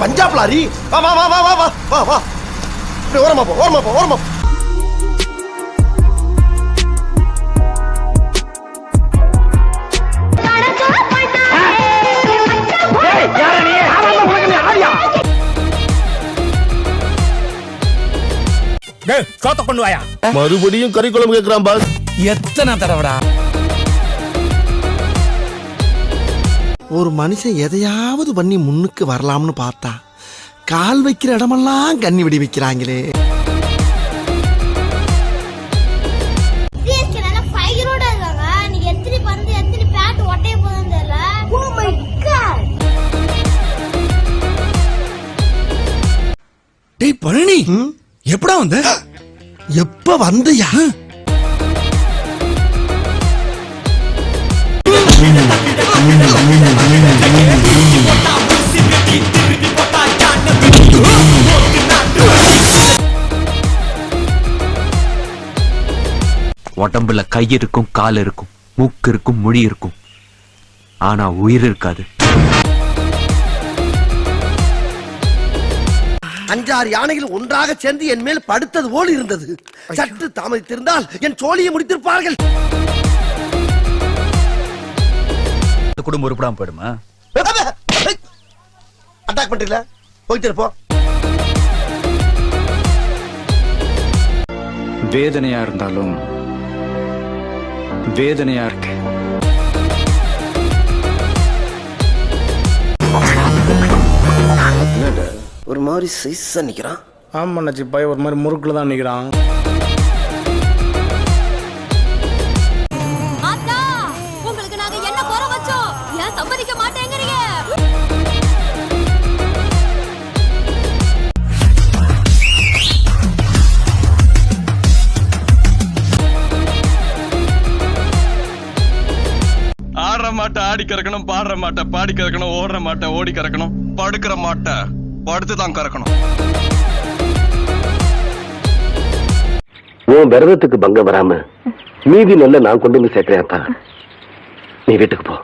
Punjab lorry. வா வா வா வா வா வா வா. ஓரமா போ ஓரமா போ ஓரமா. மறுபடியும் கறிக்குழம்பு கேட்கிறான் பாஸ். எத்தனை தடவைடா? ஒரு மனுஷன் எதையாவது பண்ணி முன்னுக்கு வரலாம்னு பார்த்தா கால் வைக்கிற இடமெல்லாம் கண்ணி வெடி வைக்கிறாங்களே. டேய் பழனி, எப்படா வந்த? எப்ப வந்தயா? உடம்புல கை இருக்கும், கால் இருக்கும், மூக்கு இருக்கும், மொழி இருக்கும், ஆனா உயிர் இருக்காது. 5-6 யானைகள் ஒன்றாக சேர்ந்து என் மேல் படுத்தது போல் இருந்தது. சற்று தாமதித்திருந்தால் என் சோழியை முடித்திருப்பார்கள். குடும்பம் உருப்படாம போயிடுமா? அட்டாக் பண்றீங்களா? போயிட்டு இருப்போம். வேதனையா இருந்தாலும் வேதனையா இருக்கு. ஒரு மாதிரி சைஸா நிக்கிறான். ஆமா நச்சி பாய் ஒரு மாதிரி முறுக்குல தான் நிக்கிறான். ஆத்தா, உங்களுக்கு நாங்க என்ன குறை வச்சோம்? ஏன் சம்மதிக்க மாட்டேங்கறீங்க? ஆடுற மாட்டை ஆடி கறக்கணும், பாடுற மாட்டை பாடி கறக்கணும், ஓடுற மாட்டை ஓடி கறக்கணும், படுக்கிற மாட்டை படுத்துதான் கறக்கணும். உன் விரதத்துக்கு பங்கம் வராம மீதி நல்ல நான் கொண்டு வந்து சேர்க்கிறேன். நீ வீட்டுக்கு போ.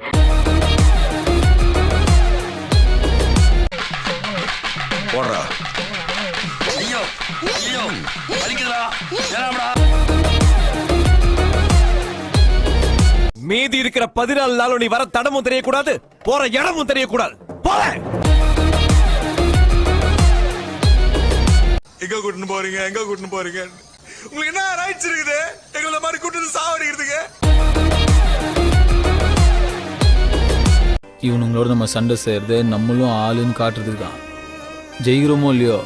போடுறா. ஐயோ ஐயோ வலிக்குதுடா. ஏனாடா? மீதி இருக்கிற 14 நாளும் நீ வர தடமும் தெரியக்கூடாது, போற இடமும் தெரியக்கூடாது. போற எங்க கூட்டின்னு போறீங்க, எங்க கூட்டின்னு போறீங்க? உங்களுக்கு என்ன ரைட்ஸ் இருக்குது எங்களை மாதிரி கூட்டிட்டு சாவடிக்கிறதுக்கு? இவனுங்களோட நம்ம சண்டை செய்யறது நம்மளும் ஆளுன்னு காட்டுறதுக்கு தான். ஜெயிக்கிறோமோ இல்லையோ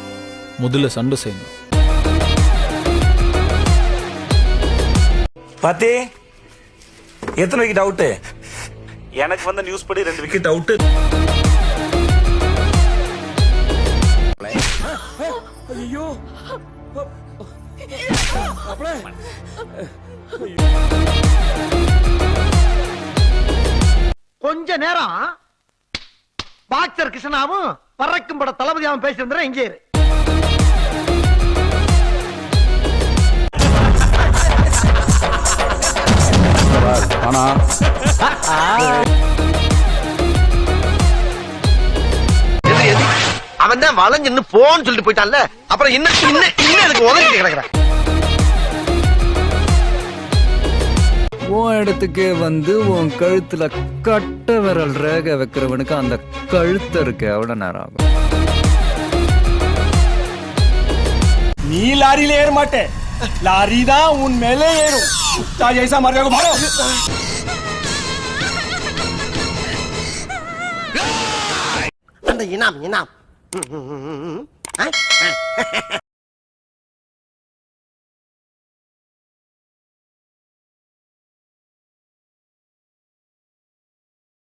முதல்ல சண்டை செய்யணும். பாத்தி எத்தனை விக்கெட் அவுட்? எனக்கு வந்த நியூஸ் படி 2 விக்கெட் அவுட். ஐயோ கொஞ்ச நேரம் பாக்சர் கிருஷ்ணாவும் பறக்கும் பட தளபதியாவும் பேசியிருந்தேன். இங்கே இரு. ஆனா அவன் தான் வளைஞ்சு போன்னு சொல்லிட்டு போயிட்டான்ல. அப்புறம் இன்னும் எனக்கு உதவிட்டு கிடக்குறேன். உன் இடத்துக்கே வந்து உன் கழுத்துல கட்ட விரல் ரேகை வைக்கிறவனுக்கு அந்த கழுத்து இருக்கு எவ்வளவு நேரம் ஆகும்? நீ லாரியில ஏற மாட்டே, லாரி தான் உன் மேலே ஏறும். ஜெய்சா மார்க்கோ மாரோ. அந்த இனாம்